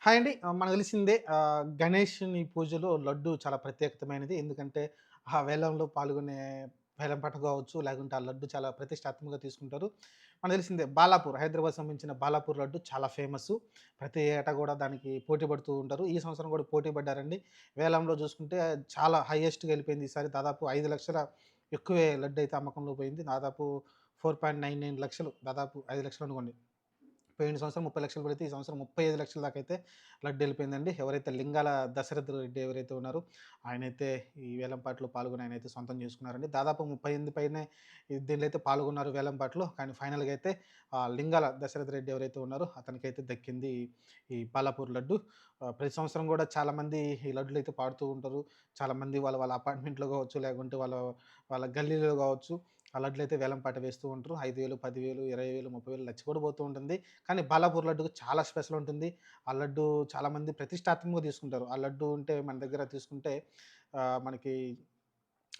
Hi అండి. మనకు తెలిసిందే గణేషుని పూజలో లడ్డు చాలా ప్రత్యేకతమైనది. ఎందుకంటే, ఆ వేలంలో పాల్గొనే వేలం పాట కావచ్చు, లేకుంటే ఆ లడ్డు చాలా ప్రతిష్టాత్మకంగా తీసుకుంటారు. మనకు తెలిసిందే బాలాపూర్ హైదరాబాద్ సంబంధించిన బాలాపూర్ లడ్డు చాలా ఫేమస్సు. ప్రతి ఏటా గూడా దానికి పోటీ పడుతూ ఉంటారు. ఈ సంవత్సరం కూడా పోటీ పడ్డారండి. వేలంలో చూసుకుంటే చాలా హైయెస్ట్‌గా ఎళ్ళిపోయింది ఈసారి. దాదాపు 5,00,000 ఎక్కువే లడ్డయితే అమ్మకంలో పోయింది. దాదాపు 4.99 లక్షలు దాదాపు 5,00,000 అనుకోండి. పోయిన సంవత్సరం 30,00,000 పడితే, ఈ సంవత్సరం 35,00,000 దాకైతే లడ్డెళ్ళిపోయిందండి. ఎవరైతే లింగాల దశరథ రెడ్డి ఎవరైతే ఉన్నారో, ఆయనైతే ఈ వేలంపాటలో పాల్గొని ఆయనైతే సొంతం చేసుకున్నారండి. దాదాపు 38 పైనే దీనిలో అయితే పాల్గొన్నారు వేలంపాటలో. కానీ ఫైనల్‌గా అయితే లింగాల దశరథ రెడ్డి ఎవరైతే ఉన్నారో, అతనికైతే దక్కింది ఈ బాలాపూర్ లడ్డు. ప్రతి సంవత్సరం గూడా చాలామంది ఈ లడ్డులైతే పాడుతూ ఉంటారు. చాలామంది వాళ్ళ వాళ్ళ అపార్ట్మెంట్‌లో గావచ్చు, లేకుంటే వాళ్ళ వాళ్ళ గల్లీలో గావచ్చు, ఆ లడ్లయితే వేలం పాట వేస్తూ ఉంటారు. 5,000, 10,000, 20,000, 30,000 లచ్చ కూడా పోతూ ఉంటుంది. కానీ బాలాపూర్ లడ్డుకి చాలా స్పెషల్ ఉంటుంది. ఆ లడ్డు చాలామంది ప్రతిష్టాత్మకంగా తీసుకుంటారు. ఆ లడ్డు ఉంటే మన దగ్గర తీసుకుంటే మనకి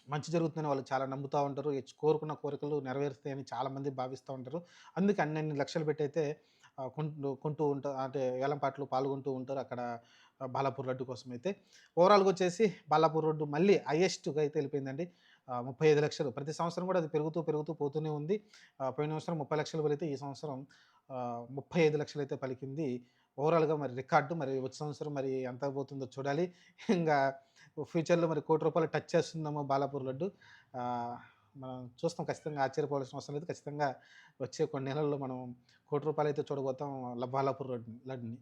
మంచి జరుగుతుందని వాళ్ళు చాలా నమ్ముతా ఉంటారు. కోరుకున్న కోరికలు నెరవేరుతాయని చాలామంది భావిస్తా ఉంటారు. అందుకే అన్నన్ని లక్షలు పెట్టయితే కొంటూ ఉంటారు. అంటే వేలం పాటలో పాల్గొంటూ ఉంటారు అక్కడ బాలాపూర్ లడ్డు కోసమైతే. ఓవరాల్‌గా వచ్చేసి బాలాపూర్ లడ్డు మళ్ళీ హైయెస్ట్‌గా అయితే ఎళ్ళిపోయిందండి. 35,00,000 ప్రతి సంవత్సరం కూడా అది పెరుగుతూ, పెరుగుతూ పోతూనే ఉంది. పోయిన సంవత్సరం 30,00,000 పలికితే ఈ సంవత్సరం 35,00,000 అయితే పలికింది. ఓవరాల్‌గా మరి రికార్డు మరి వచ్చే సంవత్సరం మరి ఎంత పోతుందో చూడాలి. ఇంగా ఫ్యూచర్‌లో మరి రూ. 1,00,000 టచ్ చేస్తుందేమో బాలాపూర్ లడ్డు. ఆహ్, మనం చూస్తాం ఖచ్చితంగా ఆశ్చర్యపోవాల్సిన అవసరం లేదు. ఖచ్చితంగా వచ్చే కొన్ని నెలల్లో మనం రూ. 1,00,000 అయితే చూడబోతాం బాలాపూర్ లడ్డుని.